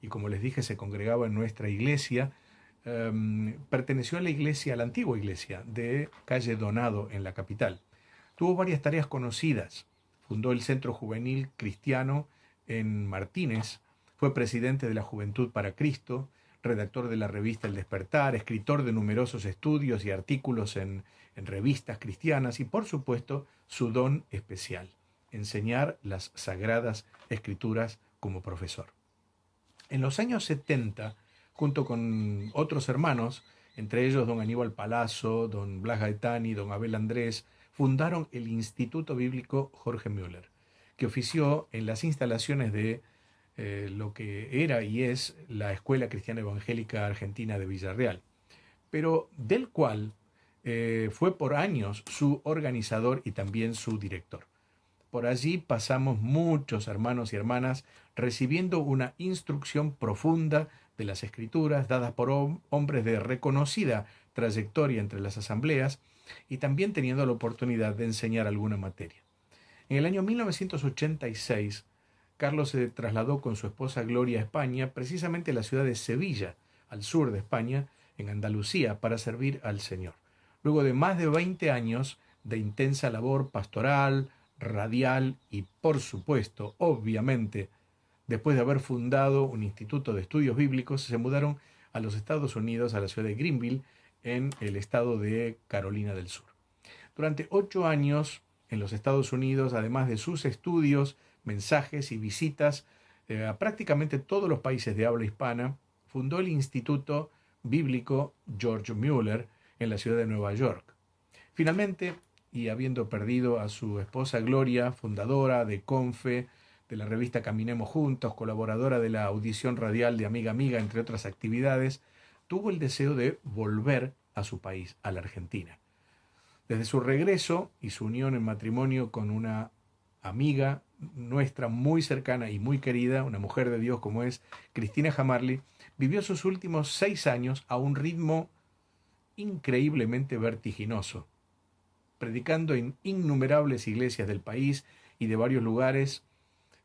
y como les dije se congregaba en nuestra iglesia. Perteneció a la antigua iglesia de calle Donado en la capital. Tuvo varias tareas conocidas. Fundó el Centro Juvenil Cristiano en Martínez, fue presidente de la Juventud para Cristo, redactor de la revista El Despertar, escritor de numerosos estudios y artículos en revistas cristianas y, por supuesto, su don especial, enseñar las Sagradas Escrituras como profesor. En los años 70, junto con otros hermanos, entre ellos don Aníbal Palazzo, don Blas Gaetani, don Abel Andrés, fundaron el Instituto Bíblico Jorge Müller, que ofició en las instalaciones de lo que era y es la Escuela Cristiana Evangélica Argentina de Villarreal, pero del cual fue por años su organizador y también su director. Por allí pasamos muchos hermanos y hermanas recibiendo una instrucción profunda de las Escrituras dadas por hombres de reconocida trayectoria entre las asambleas y también teniendo la oportunidad de enseñar alguna materia. En el año 1986, Carlos se trasladó con su esposa Gloria a España, precisamente a la ciudad de Sevilla, al sur de España, en Andalucía, para servir al Señor. Luego de más de 20 años de intensa labor pastoral, radial y, por supuesto, obviamente, después de haber fundado un instituto de estudios bíblicos, se mudaron a los Estados Unidos, a la ciudad de Greenville, en el estado de Carolina del Sur. Durante 8 años en los Estados Unidos, además de sus estudios, mensajes y visitas a prácticamente todos los países de habla hispana, fundó el Instituto Bíblico George Müller en la ciudad de Nueva York. Finalmente, y habiendo perdido a su esposa Gloria, fundadora de Confe, de la revista Caminemos Juntos, colaboradora de la audición radial de Amiga Amiga, entre otras actividades, tuvo el deseo de volver a su país, a la Argentina. Desde su regreso y su unión en matrimonio con una amiga nuestra muy cercana y muy querida, una mujer de Dios como es Cristina Jamarly, vivió sus últimos 6 años a un ritmo increíblemente vertiginoso, predicando en innumerables iglesias del país y de varios lugares,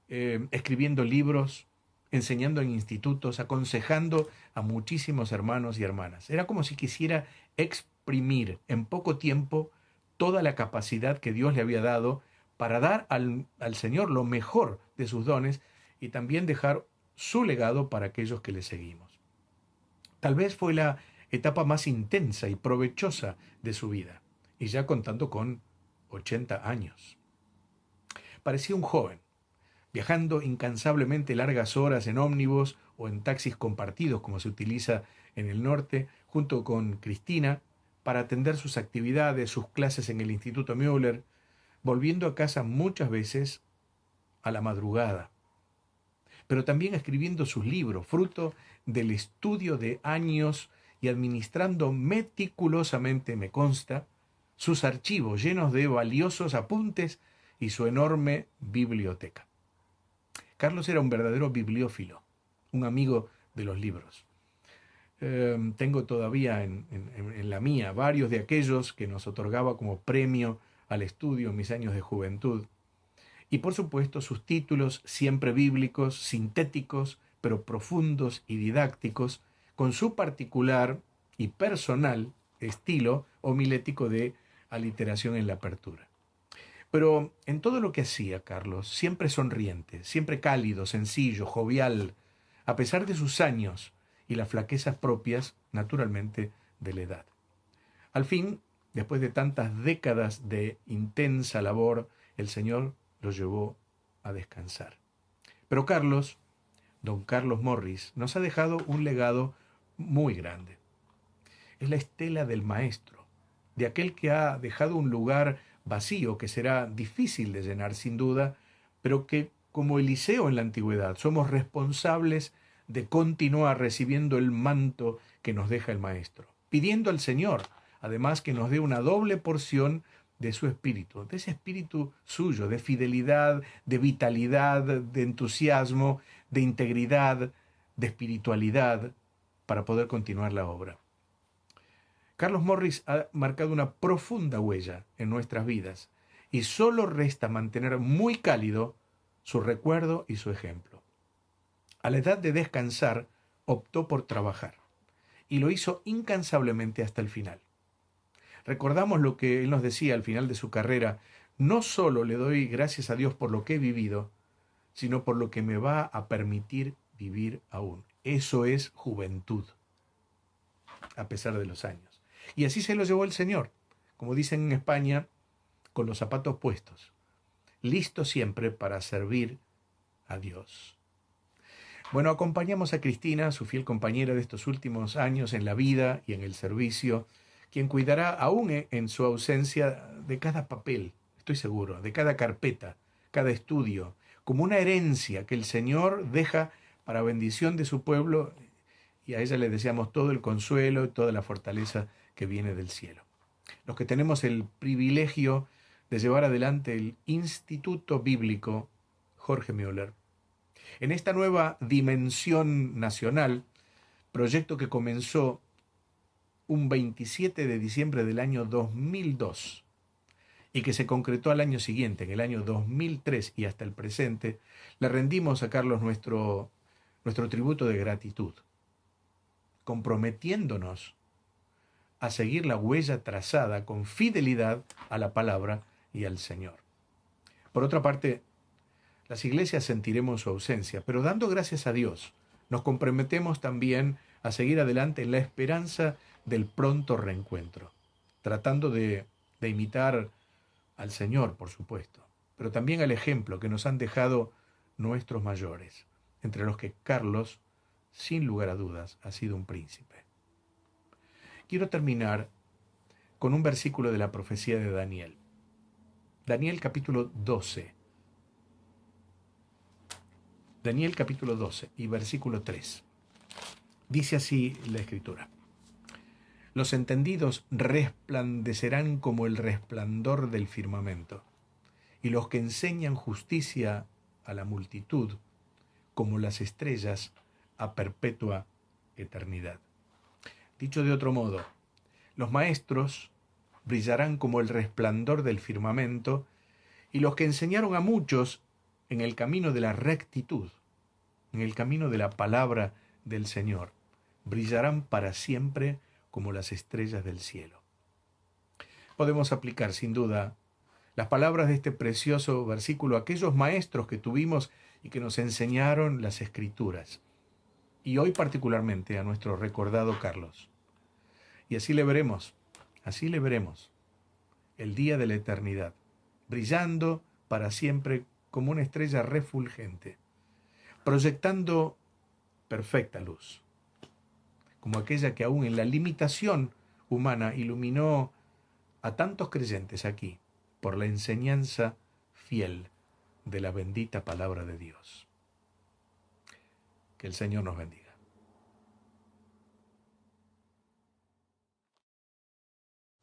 escribiendo libros, enseñando en institutos, aconsejando a muchísimos hermanos y hermanas. Era como si quisiera exprimir en poco tiempo toda la capacidad que Dios le había dado para dar al Señor lo mejor de sus dones y también dejar su legado para aquellos que le seguimos. Tal vez fue la etapa más intensa y provechosa de su vida, y ya contando con 80 años. Parecía un joven, viajando incansablemente largas horas en ómnibus o en taxis compartidos, como se utiliza en el norte, junto con Cristina, para atender sus actividades, sus clases en el Instituto Müller, volviendo a casa muchas veces a la madrugada, pero también escribiendo sus libros, fruto del estudio de años y administrando meticulosamente, me consta, sus archivos llenos de valiosos apuntes y su enorme biblioteca. Carlos era un verdadero bibliófilo, un amigo de los libros. Tengo todavía en la mía varios de aquellos que nos otorgaba como premio al estudio en mis años de juventud. Y por supuesto sus títulos siempre bíblicos, sintéticos, pero profundos y didácticos, con su particular y personal estilo homilético de aliteración en la apertura. Pero en todo lo que hacía Carlos, siempre sonriente, siempre cálido, sencillo, jovial, a pesar de sus años y las flaquezas propias, naturalmente, de la edad. Al fin, después de tantas décadas de intensa labor, el Señor lo llevó a descansar. Pero Carlos, don Carlos Morris, nos ha dejado un legado muy grande. Es la estela del maestro, de aquel que ha dejado un lugar vacío que será difícil de llenar sin duda, pero que, como Eliseo en la antigüedad, somos responsables de continuar recibiendo el manto que nos deja el maestro, pidiendo al Señor, además, que nos dé una doble porción de su espíritu, de ese espíritu suyo, de fidelidad, de vitalidad, de entusiasmo, de integridad, de espiritualidad, para poder continuar la obra. Carlos Morris ha marcado una profunda huella en nuestras vidas y solo resta mantener muy cálido su recuerdo y su ejemplo. a la edad de descansar, optó por trabajar y lo hizo incansablemente hasta el final. Recordamos lo que él nos decía al final de su carrera: no solo le doy gracias a Dios por lo que he vivido, sino por lo que me va a permitir vivir aún. Eso es juventud, a pesar de los años. Y así se lo llevó el Señor, como dicen en España, con los zapatos puestos, listo siempre para servir a Dios. Bueno, acompañamos a Cristina, su fiel compañera de estos últimos años en la vida y en el servicio, quien cuidará aún en su ausencia de cada papel, estoy seguro, de cada carpeta, cada estudio, como una herencia que el Señor deja para bendición de su pueblo, y a ella le deseamos todo el consuelo y toda la fortaleza que viene del cielo. Los que tenemos el privilegio de llevar adelante el Instituto Bíblico Jorge Müller, en esta nueva dimensión nacional, proyecto que comenzó un 27 de diciembre del año 2002 y que se concretó al año siguiente, en el año 2003 y hasta el presente, le rendimos a Carlos nuestro tributo de gratitud, comprometiéndonos a seguir la huella trazada con fidelidad a la palabra y al Señor. Por otra parte, las iglesias sentiremos su ausencia, pero dando gracias a Dios, nos comprometemos también a seguir adelante en la esperanza del pronto reencuentro, tratando de imitar al Señor, por supuesto, pero también al ejemplo que nos han dejado nuestros mayores, entre los que Carlos, sin lugar a dudas, ha sido un príncipe. Quiero terminar con un versículo de la profecía de Daniel. Daniel capítulo 12. Daniel capítulo 12 y versículo 3. Dice así la Escritura: los entendidos resplandecerán como el resplandor del firmamento, y los que enseñan justicia a la multitud como las estrellas a perpetua eternidad. Dicho de otro modo, los maestros brillarán como el resplandor del firmamento, y los que enseñaron a muchos en el camino de la rectitud, en el camino de la palabra del Señor, brillarán para siempre como las estrellas del cielo. Podemos aplicar sin duda las palabras de este precioso versículo a aquellos maestros que tuvimos y que nos enseñaron las Escrituras, y hoy particularmente a nuestro recordado Carlos. Y así le veremos el día de la eternidad, brillando para siempre como una estrella refulgente, proyectando perfecta luz, como aquella que aún en la limitación humana iluminó a tantos creyentes aquí por la enseñanza fiel de la bendita palabra de Dios. Que el Señor nos bendiga.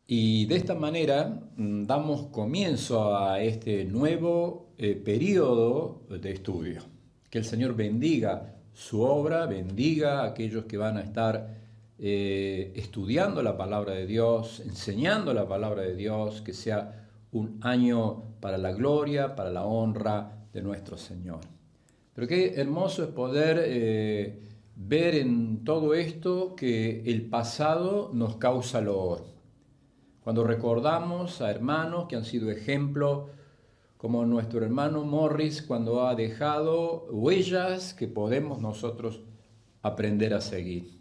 Y de esta manera damos comienzo a este nuevo periodo de estudio. Que el Señor bendiga su obra, bendiga a aquellos que van a estar estudiando la palabra de Dios, enseñando la palabra de Dios, que sea un año para la gloria, para la honra de nuestro Señor. Pero qué hermoso es poder ver en todo esto que el pasado nos causa loor. Cuando recordamos a hermanos que han sido ejemplo, como nuestro hermano Morris, cuando ha dejado huellas que podemos nosotros aprender a seguir.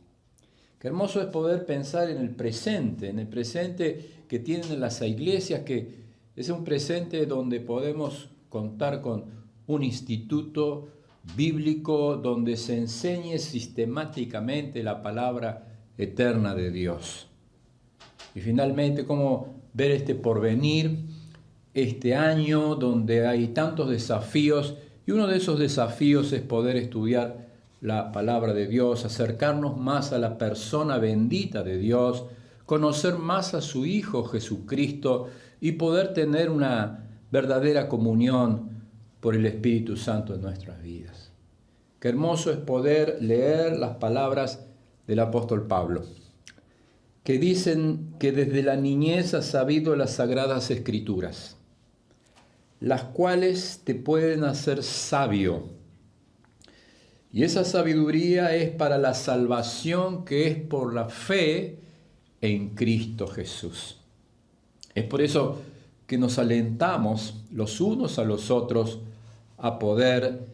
Qué hermoso es poder pensar en el presente que tienen las iglesias, que es un presente donde podemos contar con un instituto bíblico donde se enseñe sistemáticamente la palabra eterna de Dios. Y finalmente, cómo ver este porvenir, este año donde hay tantos desafíos, y uno de esos desafíos es poder estudiar la palabra de Dios, acercarnos más a la persona bendita de Dios, conocer más a su Hijo Jesucristo y poder tener una verdadera comunión por el Espíritu Santo en nuestras vidas. Qué hermoso es poder leer las palabras del apóstol Pablo, que dicen que desde la niñez has sabido las sagradas escrituras, las cuales te pueden hacer sabio Y esa sabiduría es para la salvación que es por la fe en Cristo Jesús. Es por eso que nos alentamos los unos a los otros a poder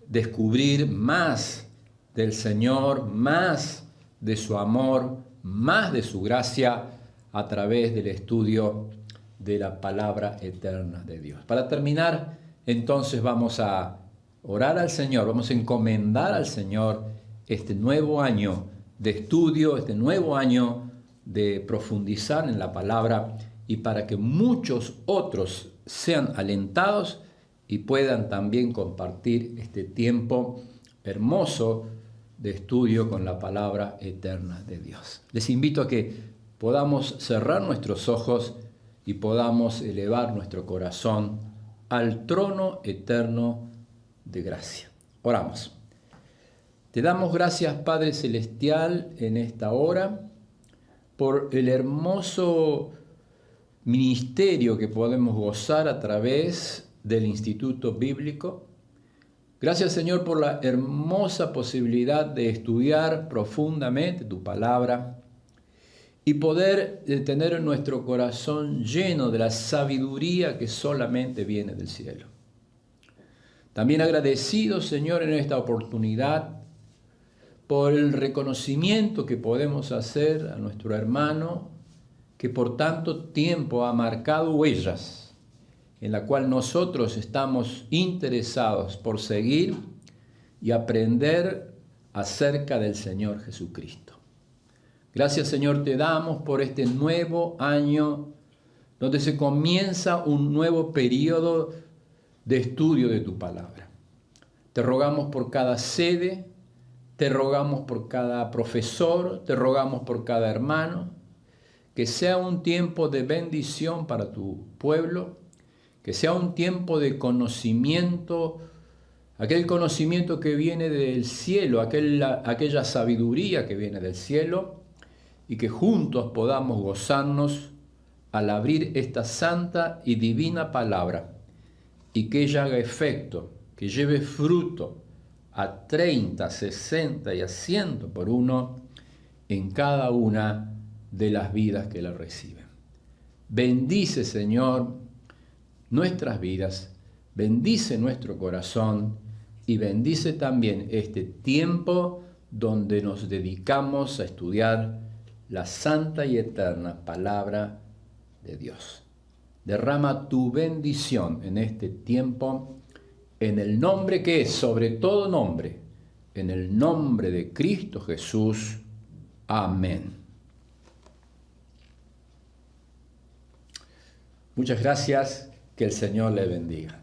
descubrir más del Señor, más de su amor, más de su gracia a través del estudio de la palabra eterna de Dios. Para terminar, entonces vamos a orar al Señor, vamos a encomendar al Señor este nuevo año de estudio, este nuevo año de profundizar en la palabra y para que muchos otros sean alentados y puedan también compartir este tiempo hermoso de estudio con la palabra eterna de Dios. Les invito a que podamos cerrar nuestros ojos y podamos elevar nuestro corazón al trono eterno de gracia. Oramos. Te damos gracias, Padre Celestial, en esta hora, por el hermoso ministerio que podemos gozar a través del Instituto Bíblico. Gracias, Señor, por la hermosa posibilidad de estudiar profundamente tu palabra y poder tener nuestro corazón lleno de la sabiduría que solamente viene del cielo. También agradecido, Señor, en esta oportunidad por el reconocimiento que podemos hacer a nuestro hermano que por tanto tiempo ha marcado huellas en la cual nosotros estamos interesados por seguir y aprender acerca del Señor Jesucristo. Gracias, Señor, te damos por este nuevo año donde se comienza un nuevo periodo de estudio de tu palabra. Te rogamos por cada sede, te rogamos por cada profesor, te rogamos por cada hermano, que sea un tiempo de bendición para tu pueblo, que sea un tiempo de conocimiento, aquel conocimiento que viene del cielo, aquella sabiduría que viene del cielo, y que juntos podamos gozarnos al abrir esta santa y divina palabra, y que ella haga efecto, que lleve fruto a 30, 60 y a 100 por uno en cada una de las vidas que la reciben. Bendice, Señor, nuestras vidas, bendice nuestro corazón y bendice también este tiempo donde nos dedicamos a estudiar la santa y eterna palabra de Dios. Derrama tu bendición en este tiempo, en el nombre que es sobre todo nombre, en el nombre de Cristo Jesús. Amén. Muchas gracias, que el Señor le bendiga.